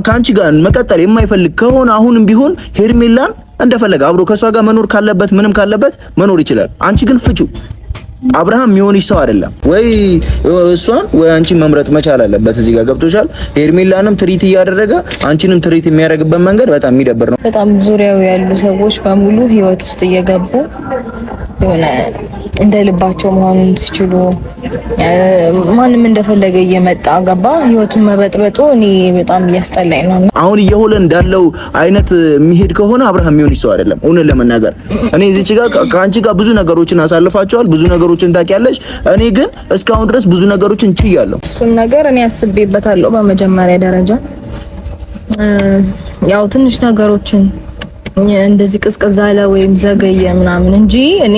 ካንቺ ጋር መቀጠል የማይፈልግ ከሆነ አሁንም ቢሆን ሄርሜላን እንደፈለገ አብሮ ከሷ ጋር መኖር ካለበት ምንም ካለበት መኖር ይችላል። አንቺ ግን ፍጩ። አብርሃም የሚሆንሽ ሰው አይደለም። ወይ እሷን ወይ አንቺን መምረጥ መቻል አለበት። እዚህ ጋር ገብቶሻል። ሄርሜላንም ትሪት እያደረገ አንቺንም ትሪት የሚያደርግበት መንገድ በጣም የሚደብር ነው። በጣም ዙሪያው ያሉ ሰዎች በሙሉ ህይወት ውስጥ እየገቡ የሆነ እንደ ልባቸው መሆኑን ሲችሉ ማንም እንደፈለገ እየመጣ ገባ ህይወቱን መበጥበጡ እኔ በጣም እያስጠላኝ ነው። አሁን እየሆነ እንዳለው አይነት የሚሄድ ከሆነ አብርሃም የሚሆንሽ ሰው አይደለም። እውነት ለመናገር እኔ እዚች ጋር ከአንቺ ጋር ብዙ ነገሮችን አሳልፋቸዋል፣ ብዙ ነገሮችን ታውቂያለሽ። እኔ ግን እስካሁን ድረስ ብዙ ነገሮችን ችያለሁ። እሱን ነገር እኔ አስቤበታለሁ። በመጀመሪያ ደረጃ ያው ትንሽ ነገሮችን እንደዚህ ቅዝቅዝ አለ ወይም ዘገየ ምናምን እንጂ እኔ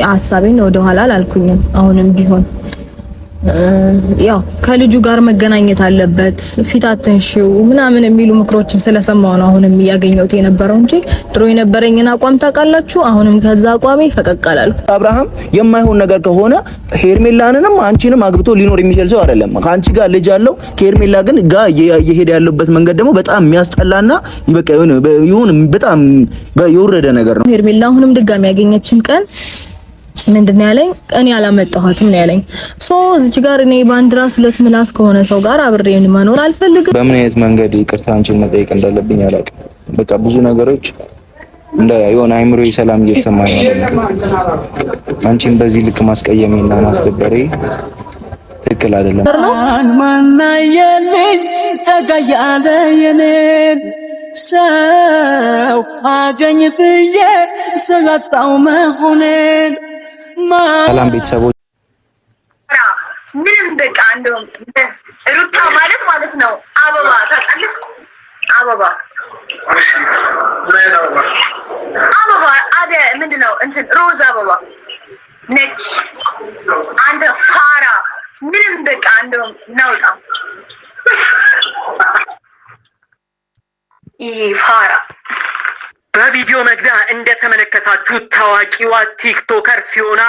ሐሳቤን ወደ ኋላ አላልኩኝም። አሁንም ቢሆን ያው ከልጁ ጋር መገናኘት አለበት ፊት አትንሺው ምናምን የሚሉ ምክሮችን ስለሰማው ነው አሁንም ያገኘሁት የነበረው እንጂ ድሮ የነበረኝን አቋም ታውቃላችሁ። አሁንም ከዛ አቋሜ ፈቀቅ አላልኩ። አብርሃም የማይሆን ነገር ከሆነ ሄርሜላንንም አንቺንም አግብቶ ሊኖር የሚችል ሰው አይደለም። ከአንቺ ጋር ልጅ አለው ከሄርሜላ ግን ጋር እየሄደ ያለበት መንገድ ደግሞ በጣም የሚያስጠላና በቃ ይሁን በጣም የወረደ ነገር ነው። ሄርሜላ አሁንም ድጋሚ ያገኘችን ቀን ምንድነው ያለኝ? እኔ አላመጣኋትም ነው ያለኝ። እዚህ ጋር እኔ ባንድራስ ሁለት ምላስ ከሆነ ሰው ጋር አብሬ መኖር አልፈልግም። በምን አይነት መንገድ ይቅርታ አንቺን መጠየቅ እንዳለብኝ አላውቅም። በቃ ብዙ ነገሮች እንደ የሆነ አይምሮዬ ሰላም እየተሰማኝ ነው። አንቺን በዚህ ልክ ማስቀየሜና ማስደበሬ ትክክል አይደለም። ማናየልኝ ተጋያለ የኔን ሰው አገኝ ብዬ ስላጣው መሆኔን ሰላም ቤተሰቦች፣ ምንም በቃ እንደውም ሩታ ማለት ነው አበባ ታውቃለህ? አበባ አደ ምንድነው እንትን ሮዝ አበባ ነጭ አንተ ፋራ ምንም በቃ እንደውም ናውጣ ይሄ ፋራ በቪዲዮ መግቢያ እንደተመለከታችሁት ታዋቂዋ ቲክቶከር ፊዮና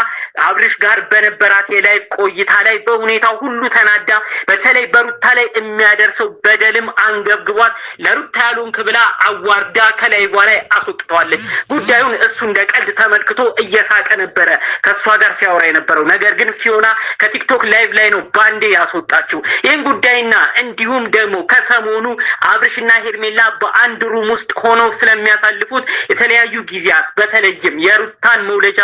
አብርሽ ጋር በነበራት የላይቭ ቆይታ ላይ በሁኔታው ሁሉ ተናዳ በተለይ በሩታ ላይ የሚያደርሰው በደልም አንገብግቧት ለሩታ ያሉንክ ብላ አዋርዳ ከላይቭ ላይ አስወጥተዋለች። ጉዳዩን እሱ እንደ ቀልድ ተመልክቶ እየሳቀ ነበረ ከሷ ጋር ሲያወራ የነበረው። ነገር ግን ፊዮና ከቲክቶክ ላይቭ ላይ ነው ባንዴ ያስወጣችው። ይህን ጉዳይና እንዲሁም ደግሞ ከሰሞኑ አብርሽና ሄርሜላ በአንድ ሩም ውስጥ ሆነው ስለሚያሳልፉ የተለያዩ ጊዜያት በተለይም የሩታን መውለጃ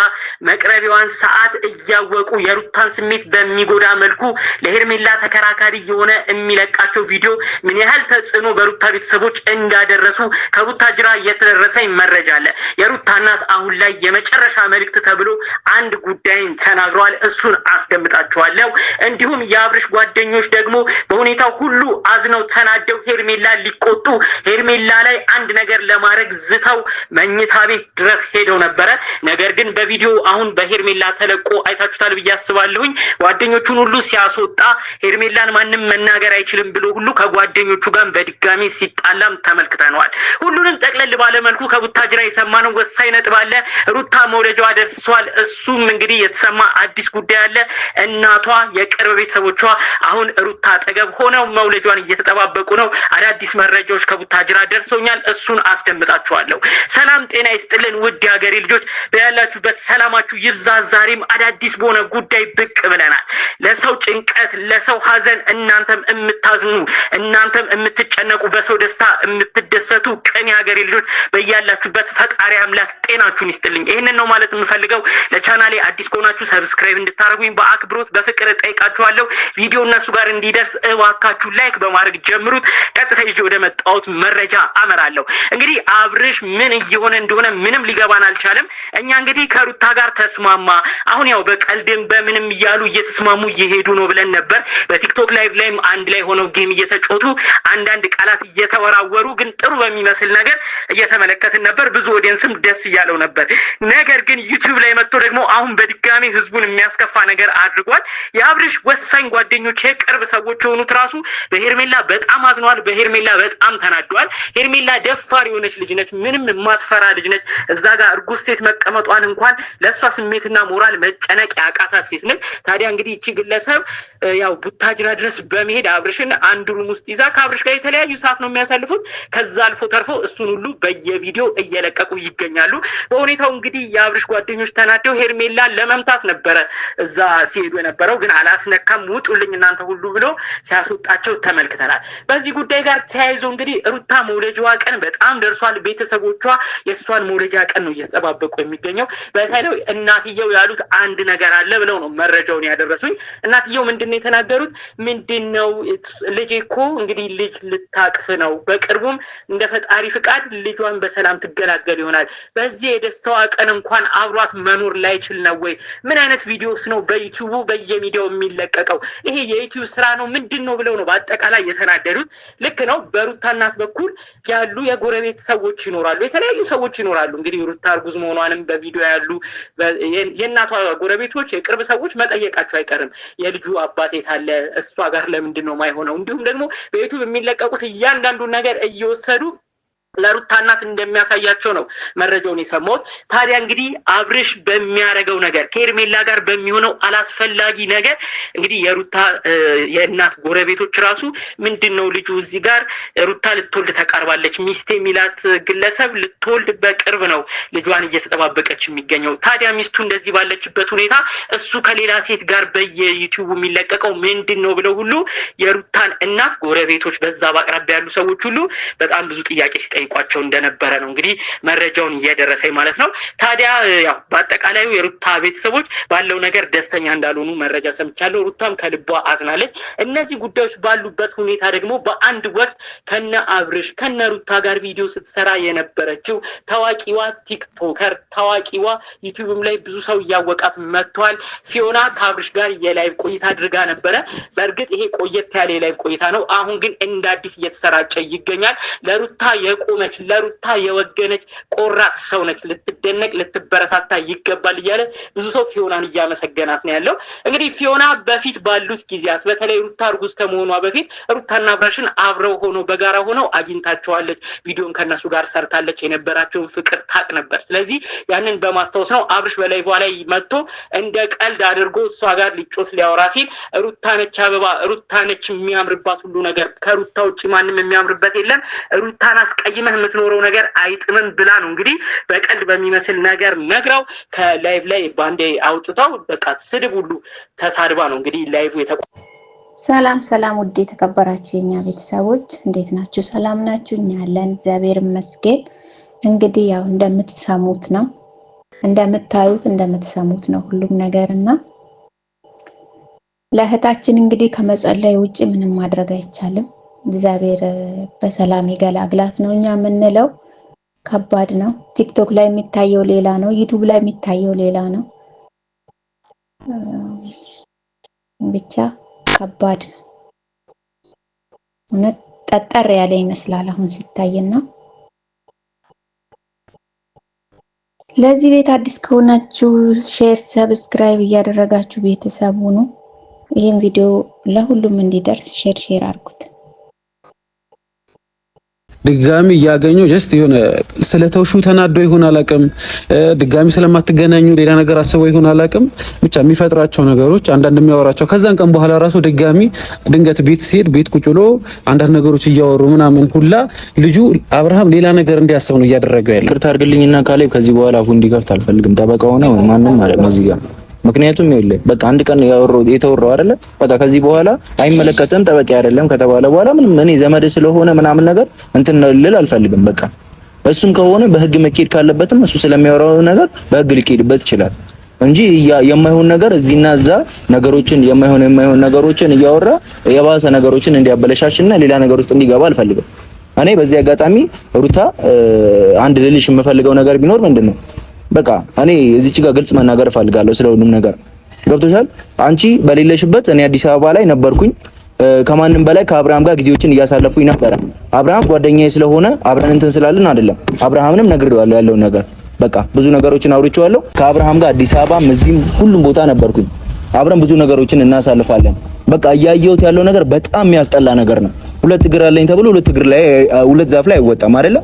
መቅረቢያዋን ሰዓት እያወቁ የሩታን ስሜት በሚጎዳ መልኩ ለሄርሜላ ተከራካሪ የሆነ የሚለቃቸው ቪዲዮ ምን ያህል ተጽዕኖ በሩታ ቤተሰቦች እንዳደረሱ ከቡታጅራ የተደረሰኝ መረጃ አለ። የሩታ እናት አሁን ላይ የመጨረሻ መልእክት ተብሎ አንድ ጉዳይን ተናግረዋል። እሱን አስደምጣችኋለሁ። እንዲሁም የአብርሽ ጓደኞች ደግሞ በሁኔታው ሁሉ አዝነው ተናደው ሄርሜላ ሊቆጡ ሄርሜላ ላይ አንድ ነገር ለማድረግ ዝተው መኝታ ቤት ድረስ ሄደው ነበረ። ነገር ግን በቪዲዮ አሁን በሄርሜላ ተለቆ አይታችሁታል ብዬ አስባለሁኝ። ጓደኞቹን ሁሉ ሲያስወጣ ሄርሜላን ማንም መናገር አይችልም ብሎ ሁሉ ከጓደኞቹ ጋር በድጋሚ ሲጣላም ተመልክተናል። ሁሉንም ጠቅለል ባለ መልኩ ከቡታጅራ የሰማነው ወሳኝ ነጥብ አለ። ሩታ መውለጃዋ ደርሷል። እሱም እንግዲህ የተሰማ አዲስ ጉዳይ አለ። እናቷ የቅርብ ቤተሰቦቿ አሁን ሩታ አጠገብ ሆነው መውለጇን እየተጠባበቁ ነው። አዳዲስ መረጃዎች ከቡታጅራ ደርሰውኛል። እሱን አስደምጣችኋለሁ። ሰላም ጤና ይስጥልን ውድ ሀገሬ ልጆች፣ በያላችሁበት ሰላማችሁ ይብዛ። ዛሬም አዳዲስ በሆነ ጉዳይ ብቅ ብለናል። ለሰው ጭንቀት ለሰው ሀዘን እናንተም የምታዝኑ እናንተም የምትጨነቁ በሰው ደስታ የምትደሰቱ ቅን ሀገሬ ልጆች በያላችሁበት ፈጣሪ አምላክ ጤናችሁን ይስጥልኝ። ይሄንን ነው ማለት የምፈልገው። ለቻናሌ አዲስ ከሆናችሁ ሰብስክራይብ እንድታደርጉኝ በአክብሮት በፍቅር ጠይቃችኋለሁ። ቪዲዮ እነሱ ጋር እንዲደርስ እባካችሁ ላይክ በማድረግ ጀምሩት። ቀጥታ ይዤ ወደ መጣሁት መረጃ አመራለሁ። እንግዲህ አብርሽ ምን እየሆነ እንደሆነ ምንም ሊገባን አልቻለም። እኛ እንግዲህ ከሩታ ጋር ተስማማ አሁን ያው በቀልድም በምንም እያሉ እየተስማሙ እየሄዱ ነው ብለን ነበር። በቲክቶክ ላይቭ ላይም አንድ ላይ ሆነው ጌም እየተጫወቱ አንዳንድ ቃላት እየተወራወሩ ግን ጥሩ በሚመስል ነገር እየተመለከትን ነበር። ብዙ ኦዲየንስም ደስ እያለው ነበር። ነገር ግን ዩቲዩብ ላይ መጥቶ ደግሞ አሁን በድጋሚ ህዝቡን የሚያስከፋ ነገር አድርጓል። የአብርሽ ወሳኝ ጓደኞች የቅርብ ሰዎች የሆኑት ራሱ በሄርሜላ በጣም አዝነዋል። በሄርሜላ በጣም ተናደዋል። ሄርሜላ ደፋር የሆነች ልጅ ነች። ምንም የማትፈራ ልጅ ነች። እዛ ጋር እርጉዝ ሴት መቀመጧን እንኳን ለእሷ ስሜትና ሞራል መጨነቅ ያቃታት ሴት ነች። ታዲያ እንግዲህ እቺ ግለሰብ ያው ቡታጅራ ድረስ በመሄድ አብርሽን አንድ ሩም ውስጥ ይዛ ከአብርሽ ጋር የተለያዩ ሰዓት ነው የሚያሳልፉት። ከዛ አልፎ ተርፎ እሱን ሁሉ በየቪዲዮ እየለቀቁ ይገኛሉ። በሁኔታው እንግዲህ የአብርሽ ጓደኞች ተናደው ሄርሜላን ለመምታት ነበረ እዛ ሲሄዱ የነበረው፣ ግን አላስነካም ውጡልኝ እናንተ ሁሉ ብሎ ሲያስወጣቸው ተመልክተናል። በዚህ ጉዳይ ጋር ተያይዞ እንግዲህ ሩታ መውለጃዋ ቀን በጣም ደርሷል። ቤተሰቦቿ የእሷን መውለጃ ቀን ነው እየተጠባበቁ የሚገኘው። በተለይ እናትየው ያሉት አንድ ነገር አለ ብለው ነው መረጃውን ያደረሱኝ። እናትየው ምንድነው የተናገሩት? ምንድነው ልጄ እኮ እንግዲህ ልጅ ልታቅፍ ነው፣ በቅርቡም እንደ ፈጣሪ ፍቃድ ልጇን በሰላም ትገላገል ይሆናል። በዚህ የደስታዋ ቀን እንኳን አብሯት መኖር ላይችል ነው ወይ? ምን አይነት ቪዲዮስ ነው በዩቲዩቡ በየሚዲያው የሚለቀቀው? ይሄ የዩቲዩብ ስራ ነው ምንድን ነው ብለው ነው በአጠቃላይ የተናደዱት። ልክ ነው። በሩታ እናት በኩል ያሉ የጎረቤት ሰዎች ይኖራሉ፣ የተለያዩ ሰዎች ይኖራሉ። እንግዲህ ሩታ እርጉዝ መሆኗንም በቪዲዮ ያሉ የእናቷ ጎረቤቶች፣ የቅርብ ሰዎች መጠየቃቸው አይቀርም። የልጁ አባት የት አለ? እሷ ጋር ለምንድን ነው ማይሆነው? እንዲሁም ደግሞ በዩቲዩብ የሚለቀቁት እያንዳንዱ ነገር እየወሰዱ ለሩታ እናት እንደሚያሳያቸው ነው መረጃውን የሰማሁት። ታዲያ እንግዲህ አብርሽ በሚያደርገው ነገር ከሄርሜላ ጋር በሚሆነው አላስፈላጊ ነገር እንግዲህ የሩታ የእናት ጎረቤቶች ራሱ ምንድነው ልጁ እዚህ ጋር ሩታ ልትወልድ ተቃርባለች፣ ሚስቴ የሚላት ግለሰብ ልትወልድ በቅርብ ነው ልጇን እየተጠባበቀች የሚገኘው። ታዲያ ሚስቱ እንደዚህ ባለችበት ሁኔታ እሱ ከሌላ ሴት ጋር በየዩቲዩቡ የሚለቀቀው ምንድነው ብለው ሁሉ የሩታን እናት ጎረቤቶች፣ በዛ በአቅራቢያ ያሉ ሰዎች ሁሉ በጣም ብዙ ጥያቄ ጠይቋቸው እንደነበረ ነው እንግዲህ መረጃውን እየደረሰኝ ማለት ነው። ታዲያ ያው በአጠቃላዩ የሩታ ቤተሰቦች ባለው ነገር ደስተኛ እንዳልሆኑ መረጃ ሰምቻለሁ። ሩታም ከልቧ አዝናለች። እነዚህ ጉዳዮች ባሉበት ሁኔታ ደግሞ በአንድ ወቅት ከነ አብርሽ ከነ ሩታ ጋር ቪዲዮ ስትሰራ የነበረችው ታዋቂዋ ቲክቶከር ታዋቂዋ ዩቲዩብም ላይ ብዙ ሰው እያወቃት መጥቷል። ፊዮና ከአብርሽ ጋር የላይቭ ቆይታ አድርጋ ነበረ። በእርግጥ ይሄ ቆየት ያለ የላይቭ ቆይታ ነው። አሁን ግን እንደ አዲስ እየተሰራጨ ይገኛል። ለሩታ የቆመች ለሩታ የወገነች ቆራጥ ሰው ነች። ልትደነቅ ልትበረታታ ይገባል እያለ ብዙ ሰው ፊዮናን እያመሰገናት ነው ያለው። እንግዲህ ፊዮና በፊት ባሉት ጊዜያት በተለይ ሩታ እርጉዝ ከመሆኗ በፊት ሩታና አብርሽን አብረው ሆኖ በጋራ ሆነው አግኝታቸዋለች። ቪዲዮን ከነሱ ጋር ሰርታለች። የነበራቸውን ፍቅር ታቅ ነበር። ስለዚህ ያንን በማስታወስ ነው አብርሽ በላይቫ ላይ መጥቶ እንደ ቀልድ አድርጎ እሷ ጋር ሊጮት ሊያወራ ሲል ሩታ ነች አበባ፣ ሩታ ነች የሚያምርባት ሁሉ ነገር፣ ከሩታ ውጭ ማንም የሚያምርበት የለም፣ ሩታን አስቀይመህ የምትኖረው ነገር አይጥምም ብላ ነው እንግዲህ በቀልድ በሚመስል ነገር ነግራው ከላይቭ ላይ ባንዴ አውጥታው በቃ ስድብ ሁሉ ተሳድባ ነው እንግዲህ ላይቭ ሰላም ውድ የተከበራችሁ የኛ ቤተሰቦች እንዴት ናችሁ? ሰላም ናችሁ? እኛ አለን እግዚአብሔር ይመስገን። እንግዲህ ያው እንደምትሰሙት ነው እንደምታዩት እንደምትሰሙት ነው ሁሉም ነገርና ለእህታችን እንግዲህ ከመጸለይ ውጪ ምንም ማድረግ አይቻልም። እግዚአብሔር በሰላም ይገላግላት ነው እኛ የምንለው። ከባድ ነው። ቲክቶክ ላይ የሚታየው ሌላ ነው፣ ዩቲዩብ ላይ የሚታየው ሌላ ነው። ብቻ ከባድ ነው። እውነት ጠጠር ያለ ይመስላል አሁን ሲታየና ለዚህ ቤት አዲስ ከሆናችሁ ሼር፣ ሰብስክራይብ እያደረጋችሁ ቤተሰብ ሁኑ። ይሄን ቪዲዮ ለሁሉም እንዲደርስ ሼር አድርጉት። ድጋሚ እያገኘው ጀስት የሆነ ስለተውሹ ተናዶ ይሆን አላውቅም፣ ድጋሚ ስለማትገናኙ ሌላ ነገር አስበው ይሆን አላውቅም። ብቻ የሚፈጥራቸው ነገሮች አንዳንድ የሚያወራቸው ከዛን ቀን በኋላ ራሱ ድጋሚ ድንገት ቤት ሲሄድ ቤት ቁጭ ብሎ አንዳንድ ነገሮች እያወሩ ምናምን ሁላ ልጁ አብርሃም ሌላ ነገር እንዲያስብ ነው እያደረገው ያለው። ይቅርታ አድርግልኝና ካሌብ ከዚህ በኋላ አፉ እንዲከፍት አልፈልግም። ጠበቃው ነው ማንንም ማለት ነው እዚህ ጋር። ምክንያቱም ይኸውልህ በቃ አንድ ቀን የተወራው አይደለ በቃ ከዚህ በኋላ አይመለከተም ጠበቃ አይደለም ከተባለ በኋላ ምንም እኔ ዘመድ ስለሆነ ምናምን ነገር እንትን ልል አልፈልግም። በቃ እሱም ከሆነ በህግ መኬድ ካለበትም እሱ ስለሚያወራው ነገር በህግ ሊኬድበት ይችላል እንጂ የማይሆን ነገር እዚህና እዛ ነገሮችን የማይሆን ነገሮችን እያወራ የባሰ ነገሮችን እንዲያበለሻሽና ሌላ ነገር ውስጥ እንዲገባ አልፈልግም። እኔ በዚህ አጋጣሚ ሩታ አንድ ልልሽ የምፈልገው ነገር ቢኖር ምንድነው በቃ እኔ እዚች ጋር ግልጽ መናገር ፈልጋለሁ ስለሁሉም ነገር ገብቶሻል። አንቺ በሌለሽበት እኔ አዲስ አበባ ላይ ነበርኩኝ። ከማንም በላይ ከአብርሃም ጋር ጊዜዎችን እያሳለፉኝ ነበር። አብርሃም ጓደኛዬ ስለሆነ አብረን እንትን ስላልን አይደለም። አብርሃምንም ነግሬዋለሁ ያለውን ነገር በቃ ብዙ ነገሮችን አውርቼዋለሁ። ከአብርሃም ጋር አዲስ አበባም እዚህም ሁሉም ቦታ ነበርኩኝ። አብረን ብዙ ነገሮችን እናሳልፋለን። በቃ እያየሁት ያለው ነገር በጣም የሚያስጠላ ነገር ነው። ሁለት እግር አለኝ ተብሎ ሁለት ዛፍ ላይ አይወጣም አይደለ?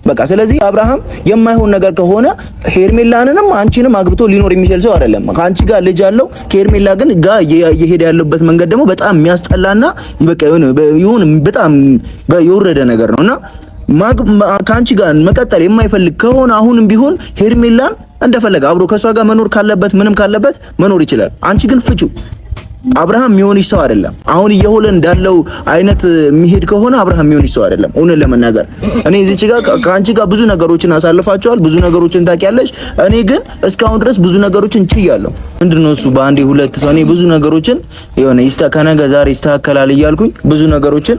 በቃ ስለዚህ አብርሃም የማይሆን ነገር ከሆነ ሄርሜላንንም አንቺንም አግብቶ ሊኖር የሚችል ሰው አይደለም። ከአንቺ ጋር ልጅ አለው ከሄርሜላ ግን ጋር እየሄደ ያለበት መንገድ ደግሞ በጣም የሚያስጠላና በቃ የሆነ በጣም የወረደ ነገር ነውና ከአንቺ ጋር መቀጠል የማይፈልግ ከሆነ አሁንም ቢሆን ሄርሜላን እንደፈለገ አብሮ ከሷ ጋር መኖር ካለበት ምንም ካለበት መኖር ይችላል። አንቺ ግን ፍጩ። አብርሃም የሚሆንሽ ሰው አይደለም። አሁን እየሆነ እንዳለው አይነት የሚሄድ ከሆነ አብርሃም የሚሆንሽ ሰው አይደለም። እውነት ለመናገር እኔ እዚች ጋር ከአንቺ ጋር ብዙ ነገሮችን አሳልፋቸዋል፣ ብዙ ነገሮችን ታውቂያለሽ። እኔ ግን እስካሁን ድረስ ብዙ ነገሮችን ችያለሁ። ምንድነው እሱ በአንዴ ሁለት ሰው እኔ ብዙ ነገሮችን የሆነ ከነገ ዛሬ ይስተካከላል እያልኩኝ ብዙ ነገሮችን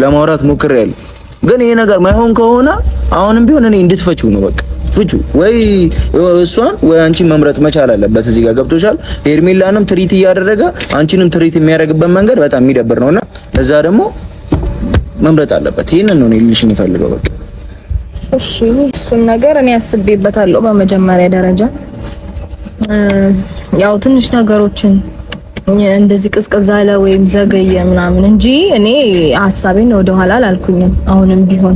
ለማውራት ሞክሬያለሁ። ግን ይሄ ነገር ማይሆን ከሆነ አሁንም ቢሆን እኔ እንድትፈቺው ነው በቃ ፍቹ። ወይ እሷን ወይ አንቺን መምረጥ መቻል አለበት። እዚህ ጋር ገብቶሻል። ሄርሜላንም ትሪት እያደረገ አንቺንም ትሪት የሚያደርግበት መንገድ በጣም የሚደብር ነውና ለዛ ደግሞ መምረጥ አለበት። ይሄንን ነው እኔ ልልሽ የምፈልገው በቃ። እሺ እሱን ነገር እኔ አስቤበታለሁ። በመጀመሪያ ደረጃ ያው ትንሽ ነገሮችን እንደዚህ ቅዝቅዝ አለ ወይም ዘገየ ምናምን እንጂ እኔ ሐሳቤን ወደ ኋላ አላልኩኝም። አሁንም ቢሆን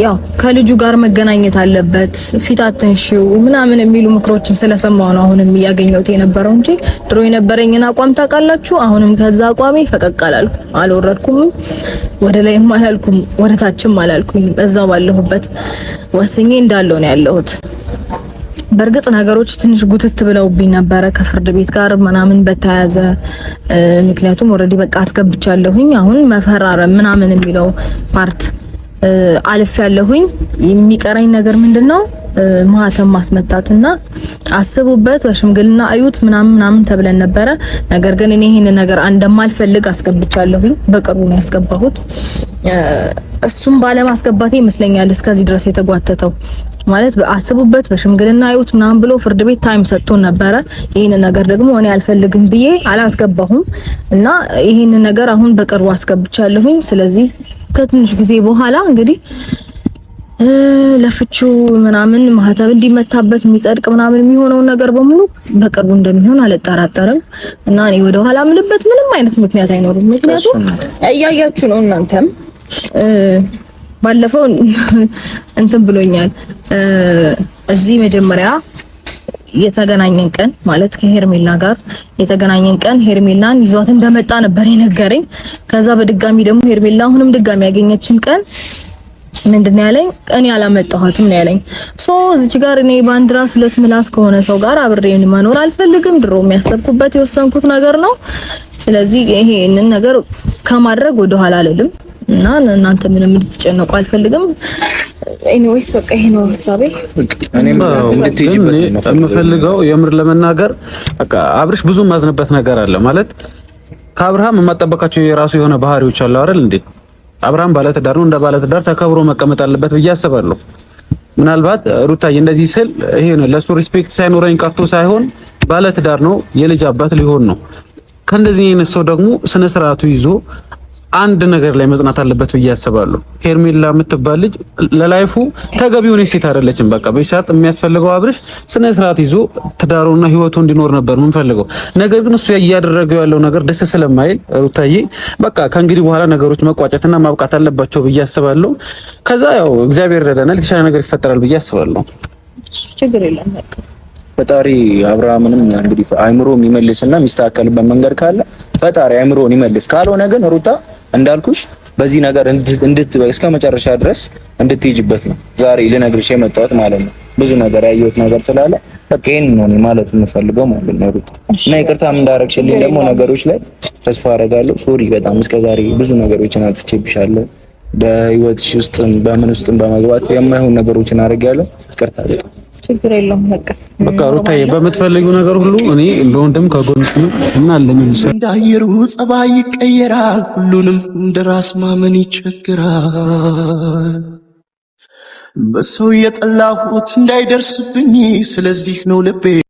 ያው ከልጁ ጋር መገናኘት አለበት ፊት አትንሺው ምናምን የሚሉ ምክሮችን ስለሰማሁ ነው አሁንም እያገኘሁት የነበረው እንጂ ድሮ የነበረኝን አቋም ታውቃላችሁ። አሁንም ከዛ አቋሜ ፈቀቅ አልወረድኩም፣ ወደ ላይም አላልኩም፣ ወደ ታችም አላልኩም። እዛው ባለሁበት ወስኜ እንዳለው ነው ያለሁት። በእርግጥ ነገሮች ትንሽ ጉትት ብለውብኝ ነበረ ከፍርድ ቤት ጋር ምናምን በተያያዘ ምክንያቱም ኦሬዲ በቃ አስገብቻለሁኝ። አሁን መፈራረም ምናምን የሚለው ፓርት አልፍ ያለሁኝ። የሚቀረኝ ነገር ምንድነው ማህተም ማስመታትና አስቡበት በሽምግልና አዩት ምናምን ተብለን ነበረ። ነገር ግን እኔ ይሄን ነገር እንደማልፈልግ አስገብቻለሁኝ። በቅርቡ ነው ያስገባሁት። እሱም ባለማስገባቴ ይመስለኛል እስከዚህ ድረስ የተጓተተው። ማለት አስቡበት በሽምግልና አዩት ምናምን ብሎ ፍርድ ቤት ታይም ሰጥቶ ነበረ። ይሄን ነገር ደግሞ እኔ አልፈልግም ብዬ አላስገባሁም እና ይሄን ነገር አሁን በቅርቡ አስገብቻለሁኝ። ስለዚህ ከትንሽ ጊዜ በኋላ እንግዲህ ለፍቹ ምናምን ማህተብ እንዲመታበት የሚጸድቅ ምናምን የሚሆነው ነገር በሙሉ በቅርቡ እንደሚሆን አልጠራጠርም እና እኔ ወደ ኋላ ምልበት ምንም አይነት ምክንያት አይኖርም። ምክንያቱም እያያችሁ ነው እናንተም ባለፈው እንትን ብሎኛል። እዚህ መጀመሪያ የተገናኘን ቀን ማለት ከሄርሜላ ጋር የተገናኘን ቀን ሄርሜላን ይዟት እንደመጣ ነበር የነገረኝ። ከዛ በድጋሚ ደግሞ ሄርሜላ አሁንም ድጋሚ ያገኘችን ቀን ምንድነው ያለኝ? እኔ አላመጣኋትም ነው ያለኝ። እዚህ ጋር እኔ ባንድ ራስ ሁለት ምላስ ከሆነ ሰው ጋር አብሬን መኖር አልፈልግም። ድሮ የሚያሰብኩበት የወሰንኩት ነገር ነው። ስለዚህ ይሄንን ነገር ከማድረግ ወደ ኋላ አልልም እና እናንተ ምንም እንድትጨነቁ አልፈልግም። ኤኒዌይስ በቃ ይሄ ነው ሐሳቤ። እኔም እንድትይጂበት የምፈልገው የምር ለመናገር በቃ አብርሽ ብዙ ማዝነበት ነገር አለ ማለት ከአብርሃም የማጠበቃቸው የራሱ የሆነ ባህሪዎች አሉ አይደል እንዴ? አብርሃም ባለትዳር ነው። እንደ ባለትዳር ተከብሮ መቀመጥ አለበት ብዬ አስባለሁ። ምናልባት ሩታዬ እንደዚህ ስል ይሄ ነው ለሱ ሪስፔክት ሳይኖረኝ ቀርቶ ሳይሆን ባለትዳር ነው፣ የልጅ አባት ሊሆን ነው። ከእንደዚህ አይነት ሰው ደግሞ ስነ ስርዓቱ ይዞ አንድ ነገር ላይ መጽናት አለበት ብዬ አስባለሁ። ሄርሜላ የምትባል ልጅ ለላይፉ ተገቢውን ሴት አይደለችም። በቃ በሰዓት የሚያስፈልገው አብርሽ ስነ ስርዓት ይዞ ትዳሩና ህይወቱ እንዲኖር ነበር የምንፈልገው። ነገር ግን እሱ እያደረገው ያለው ነገር ደስ ስለማይል ሩታዬ በቃ ከእንግዲህ በኋላ ነገሮች መቋጨትና ማብቃት አለባቸው ብዬ አስባለሁ። ከዛ ያው እግዚአብሔር ይረዳናል፣ የተሻለ ነገር ይፈጠራል ብዬ አስባለሁ። ችግር የለም በቃ ፈጣሪ አብርሃምንም እንግዲህ አይምሮ የሚመልስና የሚስተካከልበት መንገድ ካለ ፈጣሪ አይምሮን ይመልስ። ካልሆነ ግን ሩታ እንዳልኩሽ በዚህ ነገር እስከ መጨረሻ ድረስ እንድትይጅበት ነው ዛሬ ልነግርሽ የመጣሁት ማለት ነው። ብዙ ነገር ያየሁት ነገር ስላለ በቃ ይሄን ነው ማለት የምፈልገው ማለት ነው ሩታ። እና ይቅርታም እንዳረግሽልኝ ደግሞ ነገሮች ላይ ተስፋ አደርጋለሁ። ሶሪ በጣም እስከዛሬ ብዙ ነገሮችን አጥፍቼብሻለሁ። በህይወትሽ ውስጥም በምን ውስጥም በመግባት የማይሆን ነገሮችን አድርጌያለሁ። ይቅርታ በጣም ችግር የለውም በቃ ሩታዬ በምትፈልጊው ነገር ሁሉ እኔ እንደወንድም ከጎንሽ ነኝ እና ለምን እንዳየሩ ጸባይ ይቀየራል፣ ሁሉንም እንደራስ ማመን ይቸግራል። በሰው የጠላሁት እንዳይደርስብኝ ስለዚህ ነው ልቤ